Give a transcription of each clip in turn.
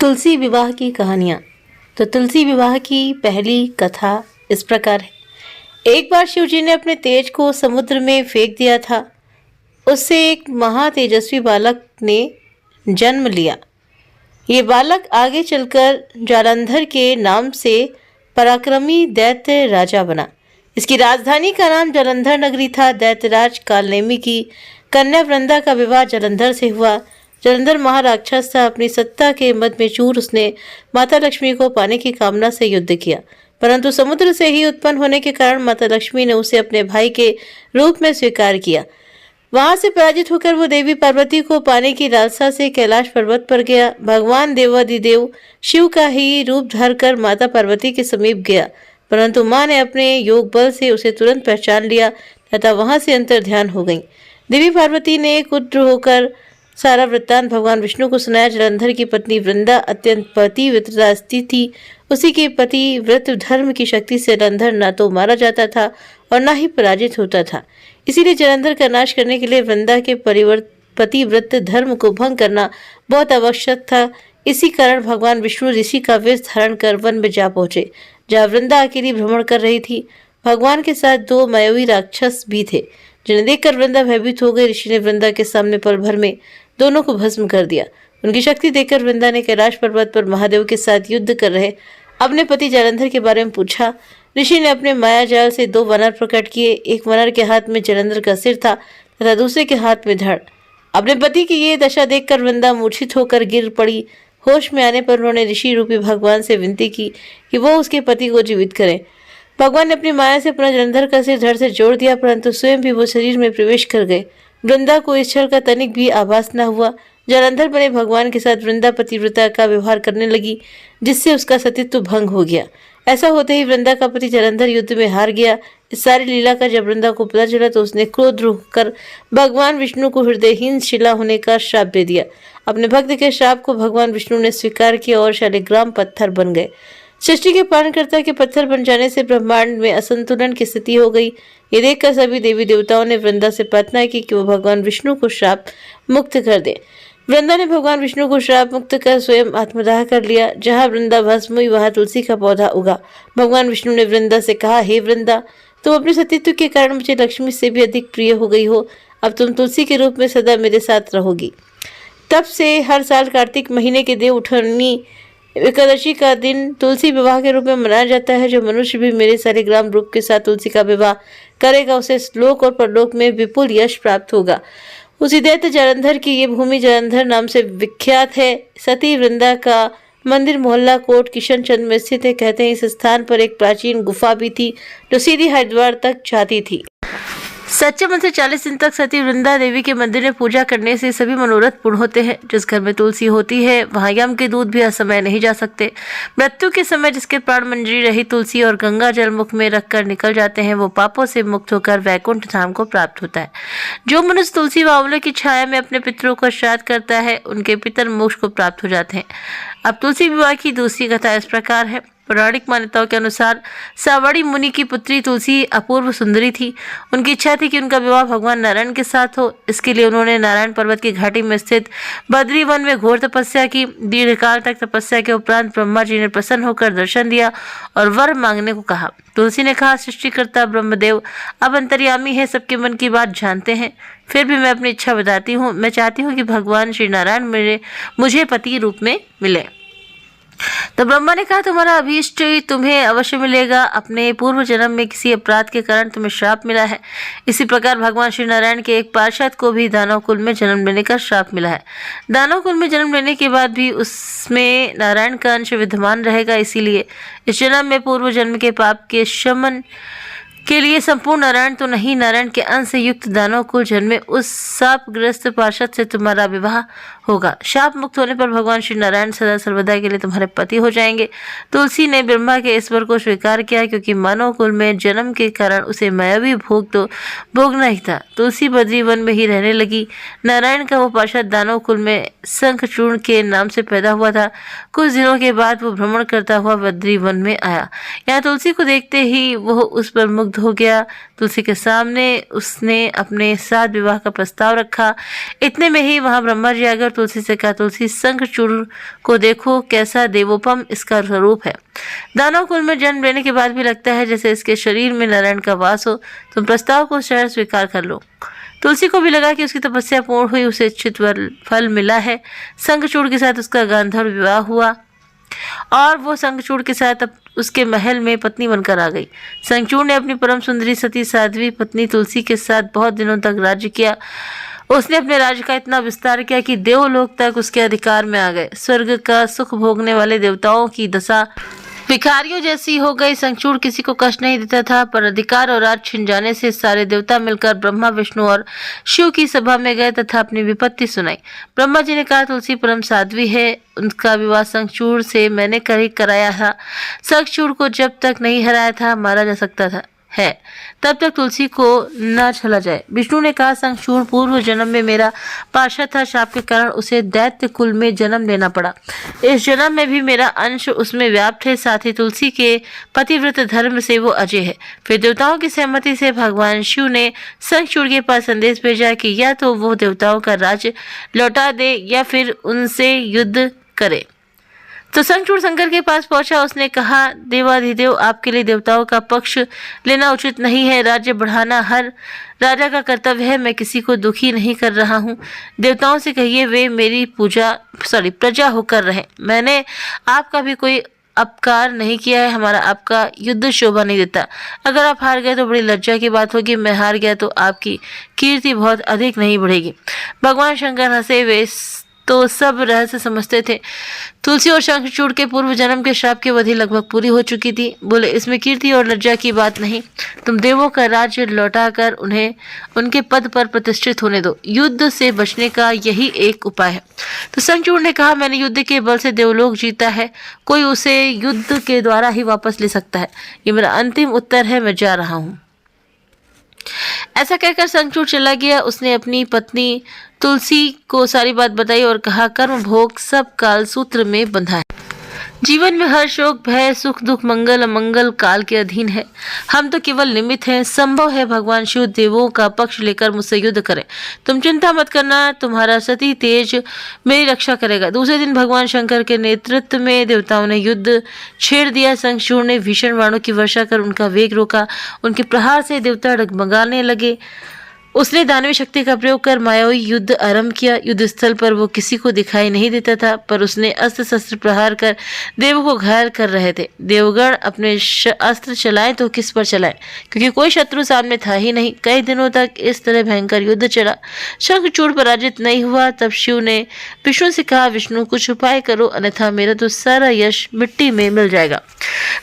तुलसी विवाह की कहानियाँ। तो तुलसी विवाह की पहली कथा इस प्रकार है। एक बार शिवजी ने अपने तेज को समुद्र में फेंक दिया था। उससे एक महातेजस्वी बालक ने जन्म लिया। ये बालक आगे चलकर जालंधर के नाम से पराक्रमी दैत्य राजा बना। इसकी राजधानी का नाम जालंधर नगरी था। दैत्यराज कालनेमी की कन्या वृंदा का विवाह जालंधर से हुआ। जालंधर महाराक्षस था। अपनी सत्ता के मद में चूर उसने माता लक्ष्मी को पाने की कामना से युद्ध किया, परंतु समुद्र से ही उत्पन्न होने के कारण माता लक्ष्मी ने उसे अपने भाई के रूप में स्वीकार किया। वहां से पराजित होकर वो देवी पार्वती को पाने की लालसा से कैलाश पर्वत पर गया। भगवान देवादिदेव शिव का ही रूप धरकर माता पार्वती के समीप गया, परंतु माँ ने अपने योग बल से उसे तुरंत पहचान लिया तथा वहां से अंतर ध्यान हो गई। देवी पार्वती ने कुद्र होकर सारा वृत्तांत भगवान विष्णु को सुनाया। जालंधर की पत्नी वृंदा अत्यंत पतिव्रता स्त्री थी। उसी के पतिव्रत धर्म की शक्ति से जालंधर न तो मारा जाता था और न ही पराजित होता था। इसीलिए जालंधर का नाश करने के लिए वृंदा के पतिव्रत धर्म को भंग करना बहुत आवश्यक था। इसी कारण भगवान विष्णु ऋषि का वेश धारण कर वन में जा पहुंचे, जहाँ वृंदा अकेली भ्रमण कर रही थी। भगवान के साथ दो मायावी राक्षस भी थे, जिन्हें देखकर वृंदा भयभीत हो गई। ऋषि ने वृंदा के सामने पल भर में दोनों को भस्म कर दिया। उनकी शक्ति देखकर वृंदा ने कैलाश पर्वत पर महादेव के साथ युद्ध कर रहे अपने पति जालंधर के बारे में पूछा। ऋषि ने अपने माया जाल से दो वानर प्रकट किए। एक वानर के हाथ में जालंधर का सिर था तथा दूसरे के हाथ में धड़। अपने पति की ये दशा देखकर वृंदा मूर्छित होकर गिर पड़ी। होश में आने पर उन्होंने ऋषि रूपी भगवान से विनती की कि वो उसके पति को जीवित करें। भगवान ने अपनी माया से पुनः जालंधर का सिर धड़ से जोड़ दिया, परंतु स्वयं भी वो शरीर में प्रवेश कर गए। वृंदा को इस छल का तनिक भी आभास न हुआ। जालंधर बने भगवान के साथ वृंदा पतिव्रता का व्यवहार करने लगी, जिससे उसका सतीत्व भंग हो गया। ऐसा होते ही वृंदा का पति जालंधर युद्ध में हार गया। इस सारी लीला का जब वृंदा को पता चला तो उसने क्रोध होकर भगवान विष्णु को हृदयहीन शिला होने का श्राप दे दिया। अपने भक्त के श्राप को भगवान विष्णु ने स्वीकार किया और शालिग्राम पत्थर बन गए। सृष्टि के पालनकर्ता के पत्थर बन जाने से ब्रह्मांड में असंतुलन की स्थिति हो गई। ये देखकर सभी देवी देवताओं ने वृंदा से प्रार्थना की कि वो भगवान विष्णु को श्राप मुक्त कर दे। वृंदा ने भगवान विष्णु को श्राप मुक्त कर स्वयं आत्मदाह कर लिया। जहाँ वृंदा भस्म हुई वहाँ तुलसी का पौधा उगा। भगवान विष्णु ने वृंदा से कहा, हे वृंदा, तुम अपने सतीत्व के कारण मुझे लक्ष्मी से भी अधिक प्रिय हो गई हो। अब तुम तुलसी के रूप में सदा मेरे साथ रहोगी। तब से हर साल कार्तिक महीने के देव उठनी एकादशी का दिन तुलसी विवाह के रूप में मनाया जाता है। जो मनुष्य भी मेरे शालिग्राम रूप के साथ तुलसी का विवाह करेगा उसे लोक और परलोक में विपुल यश प्राप्त होगा। उसी दैत्य जालंधर की ये भूमि जालंधर नाम से विख्यात है। सती वृंदा का मंदिर मोहल्ला कोट किशनचंद में स्थित है। कहते हैं इस स्थान पर एक प्राचीन गुफा भी थी जो सीधी हरिद्वार तक जाती थी। सच्चे मन से 40 दिन तक सती वृंदा देवी के मंदिर में पूजा करने से सभी मनोरथ पूर्ण होते हैं। जिस घर में तुलसी होती है वहां यम के दूत भी असमय नहीं जा सकते। मृत्यु के समय जिसके प्राण मंजरी रही तुलसी और गंगा जल मुख में रखकर निकल जाते हैं, वो पापों से मुक्त होकर वैकुंठ धाम को प्राप्त होता है। जो मनुष्य तुलसी व आंवले की छाया में अपने पितरों का श्राद्ध करता है, उनके पितर मोक्ष को प्राप्त हो जाते हैं। अब तुलसी विवाह की दूसरी कथा इस प्रकार है। पौराणिक मान्यताओं के अनुसार सावड़ी मुनि की पुत्री तुलसी अपूर्व सुंदरी थी। उनकी इच्छा थी कि उनका विवाह भगवान नारायण के साथ हो। इसके लिए उन्होंने नारायण पर्वत की घाटी में स्थित बद्री वन में घोर तपस्या की। दीर्घकाल तक तपस्या के उपरांत ब्रह्मा जी ने प्रसन्न होकर दर्शन दिया और वर मांगने को कहा। तुलसी ने कहा, सृष्टिकर्ता ब्रह्मदेव अब अंतर्यामी है, सबके मन की बात जानते हैं। फिर भी मैं अपनी इच्छा बताती हूँ। मैं चाहती हूँ कि भगवान श्री नारायण मुझे पति रूप में मिले। तो ब्रह्मा ने कहा, तुम्हारा अभीष्ट तुम्हें अवश्य मिलेगा। अपने पूर्व जन्म में किसी अपराध के कारण तुम्हें श्राप मिला है। इसी प्रकार भगवान श्री नारायण के एक पार्षद को भी दानव कुल में जन्म लेने का श्राप मिला है। दानव कुल में जन्म लेने के बाद भी उसमें नारायण का अंश विद्यमान रहेगा। इसीलिए इस जन्म में पूर्व जन्म के पाप के शमन के लिए संपूर्ण नारायण तो नहीं, नारायण के अंश से युक्त दानव कुल जन्मे उस शापग्रस्त पार्षद से तुम्हारा विवाह होगा। शाप मुक्त होने पर भगवान श्री नारायण सदा सर्वदा के लिए तुम्हारे पति हो जाएंगे। तुलसी ने ब्रह्मा के इस वर को स्वीकार किया, क्योंकि मानव कुल में जन्म के कारण उसे मायावी भोग तो भोगना ही था। तुलसी बद्री वन में ही रहने लगी। नारायण का वो पार्षद दानव कुल में शंखचूर्ण के नाम से पैदा हुआ था। कुछ दिनों के बाद वो भ्रमण करता हुआ बद्री वन में आया। यहाँ तुलसी को देखते ही वह उस पर मुग्ध मुग्ध हो गया। तुलसी के सामने उसने अपने साथ विवाह का प्रस्ताव रखा। इतने में ही वहां ब्रह्मा जी आकर तुलसी से कहा, तुलसी शंखचूड़ को देखो, कैसा देवोपम इसका स्वरूप है। दानव कुल में जन्म लेने के बाद भी लगता है जैसे इसके शरीर में नारायण का वास हो। तुम प्रस्ताव को शहर स्वीकार कर लो। तुलसी को भी लगा कि उसकी तपस्या पूर्ण हुई, उसे इच्छित फल मिला है। शंखचूड़ के साथ उसका गांधर्व विवाह हुआ और वो शंखचूड़ के साथ अब उसके महल में पत्नी बनकर आ गई। शंखचूड़ ने अपनी परम सुंदरी सती साध्वी पत्नी तुलसी के साथ बहुत दिनों तक राज्य किया। उसने अपने राज्य का इतना विस्तार किया कि देवलोक तक उसके अधिकार में आ गए। स्वर्ग का सुख भोगने वाले देवताओं की दशा भिखारियों जैसी हो गई। शंखचूड़ किसी को कष्ट नहीं देता था, पर अधिकार और राज छिन जाने से सारे देवता मिलकर ब्रह्मा, विष्णु और शिव की सभा में गए तथा अपनी विपत्ति सुनाई। ब्रह्मा जी ने कहा, तुलसी परम साध्वी है, उनका विवाह शंखचूड़ से मैंने कराया था। शंखचूड़ को जब तक नहीं हराया था मारा जा सकता था तब तक तुलसी को न छला जाए। विष्णु ने कहा, शंखचूड़ पूर्व जन्म में मेरा पार्षद था, शाप के कारण उसे दैत्य कुल में जन्म लेना पड़ा। इस जन्म में भी मेरा अंश उसमें व्याप्त है, साथ ही तुलसी के पतिव्रत धर्म से वो अजय है। फिर देवताओं की सहमति से भगवान शिव ने शंखचूड़ के पास संदेश भेजा कि या तो वो देवताओं का राज्य लौटा दे या फिर उनसे युद्ध करे। तो शंखचूड़ शंकर के पास पहुंचा। उसने कहा, देवाधिदेव, आपके लिए देवताओं का पक्ष लेना उचित नहीं है। राज्य बढ़ाना हर राजा का कर्तव्य है। मैं किसी को दुखी नहीं कर रहा हूँ। देवताओं से कहिए वे मेरी प्रजा होकर रहे। मैंने आपका भी कोई अपकार नहीं किया है। हमारा आपका युद्ध शोभा नहीं देता। अगर आप हार गए तो बड़ी लज्जा की बात होगी। मैं हार गया तो आपकी कीर्ति बहुत अधिक नहीं बढ़ेगी। भगवान शंकर हंसे। वे तो सब रहस्य समझते थे। तुलसी और शंखचूड़ के पूर्व जन्म के श्राप की अवधि लगभग पूरी हो चुकी थी। बोले, इसमें कीर्ति और लज्जा की बात नहीं। तुम देवों का राज्य लौटाकर उन्हें उनके पद पर प्रतिष्ठित होने दो। युद्ध से बचने का यही एक उपाय है। तो शंखचूड़ ने कहा, मैंने युद्ध के बल से देवलोक जीता है, कोई उसे युद्ध के द्वारा ही वापस ले सकता है। ये मेरा अंतिम उत्तर है, मैं जा रहा हूँ। ऐसा कहकर शंखचूड़ चला गया। उसने अपनी पत्नी तुलसी को सारी बात बताई और कहा, कर्म भोग सब काल सूत्र में बंधा है। जीवन में हर शोक, भय, सुख, दुख, मंगल, अमंगल काल के अधीन है। हम तो केवल निमित्त हैं। संभव है भगवान शिव देवों का पक्ष लेकर मुझसे युद्ध करें। तुम चिंता मत करना, तुम्हारा सती तेज मेरी रक्षा करेगा। दूसरे दिन भगवान शंकर के नेतृत्व में देवताओं ने युद्ध छेड़ दिया। शंखचूड़ ने भीषण बाणों की वर्षा कर उनका वेग रोका। उनके प्रहार से देवता डगमगाने लगे। उसने दानवी शक्ति का प्रयोग कर मायावी युद्ध आरंभ किया। युद्ध स्थल पर वो किसी को दिखाई नहीं देता था, पर उसने अस्त्र शस्त्र प्रहार कर देवों को घायल कर रहे थे। देवगण अपने अस्त्र चलाएं तो किस पर चलाएं, क्योंकि कोई शत्रु सामने था ही नहीं। कई दिनों तक इस तरह भयंकर युद्ध चला। शंखचूड़ पराजित नहीं हुआ। तब शिव ने विष्णु से कहा, विष्णु कुछ उपाय करो, अन्यथा मेरा तो सारा यश मिट्टी में मिल जाएगा।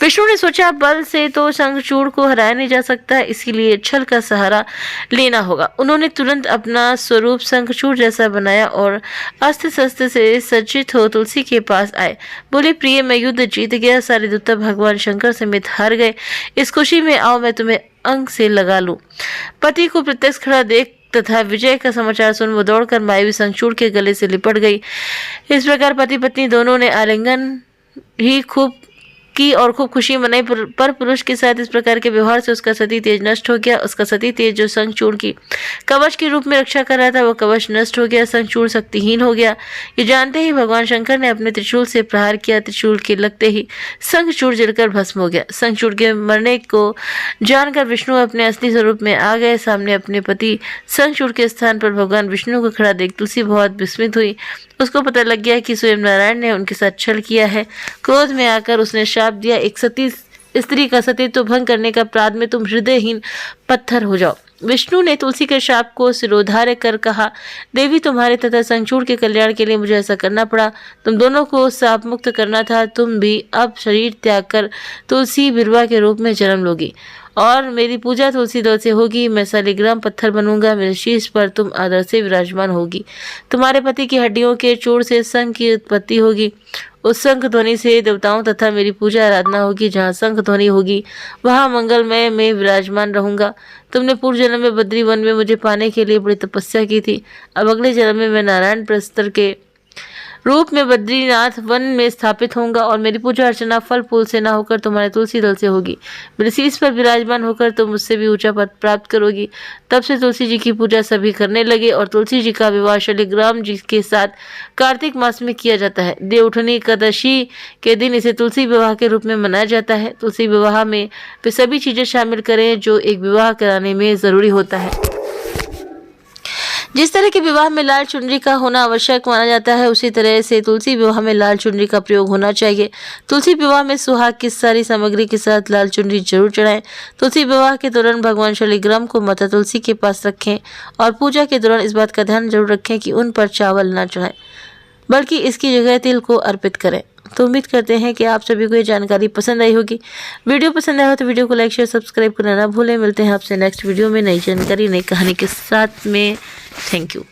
विष्णु ने सोचा, बल से तो शंखचूड़ को हराया नहीं जा सकता, इसीलिए छल का सहारा लेना होगा। उन्होंने तुरंत अपना स्वरूप शंखचूड़ जैसा बनाया और अस्त्र शस्त्र से सज्जित हो तुलसी के पास आए। बोले, प्रिय, मैं युद्ध जीत गया। सारे देवता भगवान शंकर समेत हार गए। इस खुशी में आओ मैं तुम्हें अंग से लगा लूं। पति को प्रत्यक्ष खड़ा देख तथा विजय का समाचार सुन वो दौड़कर मायावी शंखचूड़ के गले से लिपट गई। इस प्रकार पति पत्नी दोनों ने आलिंगन ही खूब की और खूब खुशी मनाई। पर पुरुष के साथ इस प्रकार के व्यवहार से उसका सती तेज नष्ट हो गया। उसका सती तेज जो शंखचूड़ की कवच के रूप में रक्षा कर रहा था, वो कवच नष्ट हो गया। शंखचूड़ शक्तिहीन हो गया। ये जानते ही भगवान शंकर ने अपने त्रिशूल से प्रहार किया। त्रिशूल के लगते ही शंखचूड़ जलकर भस्म हो गया। शंखचूड़ के मरने को जानकर विष्णु अपने असली स्वरूप में आ गए। सामने अपने पति शंखचूड़ के स्थान पर भगवान विष्णु को खड़ा देख तुलसी बहुत विस्मित हुई। उसको पता लग गया कि स्वयं नारायण ने उनके साथ छल किया है। क्रोध में आकर उसने शाप दिया, एक सती स्त्री का सतीत्व भंग करने का अपराध में तुम हृदयहीन पत्थर हो जाओ। विष्णु ने तुलसी के शाप को सिरोधार्य कर कहा, देवी, तुम्हारे तथा शंखचूड़ के कल्याण के लिए मुझे ऐसा करना पड़ा। तुम दोनों को शाप मुक्त करना था। तुम भी अब शरीर त्याग कर तुलसी बिरवा के रूप में जन्म लोगी और मेरी पूजा तुलसी दल से होगी। मैं शालिग्राम पत्थर बनूंगा। मेरे शीश पर तुम आदर से विराजमान होगी। तुम्हारे पति की हड्डियों के चूड़ से शंख की उत्पत्ति होगी। उस शंख ध्वनि से देवताओं तथा मेरी पूजा आराधना होगी। जहाँ शंख ध्वनि होगी वहाँ मंगलमय में विराजमान रहूंगा। तुमने पूर्व जन्म में बद्री वन में मुझे पाने के लिए बड़ी तपस्या की थी। अब अगले जन्म में मैं नारायण प्रस्तर के रूप में बद्रीनाथ वन में स्थापित होऊंगा और मेरी पूजा अर्चना फल फूल से ना होकर तुम्हारे तुलसी दल से होगी। मेरे शीश पर विराजमान होकर तुम मुझसे भी ऊंचा पद प्राप्त करोगी। तब से तुलसी जी की पूजा सभी करने लगे और तुलसी जी का विवाह शालिग्राम जी के साथ कार्तिक मास में किया जाता है। देवउठनी एकादशी के दिन इसे तुलसी विवाह के रूप में मनाया जाता है। तुलसी विवाह में वे सभी चीजें शामिल करें जो एक विवाह कराने में जरूरी होता है। जिस तरह के विवाह में लाल चुनरी का होना आवश्यक माना जाता है, उसी तरह से तुलसी विवाह में लाल चुनरी का प्रयोग होना चाहिए। तुलसी विवाह में सुहाग की सारी सामग्री के साथ लाल चुनरी जरूर चढ़ाएं। तुलसी विवाह के दौरान भगवान शालिग्राम को माता तुलसी के पास रखें और पूजा के दौरान इस बात का ध्यान जरूर रखें कि उन पर चावल न चढ़ाएं, बल्कि इसकी जगह तिल को अर्पित करें। तो उम्मीद करते हैं कि आप सभी को ये जानकारी पसंद आई होगी। वीडियो पसंद आया हो तो वीडियो को लाइक शेयर सब्सक्राइब करना ना भूलें। मिलते हैं आपसे नेक्स्ट वीडियो में नई जानकारी नई कहानी के साथ में। Thank you.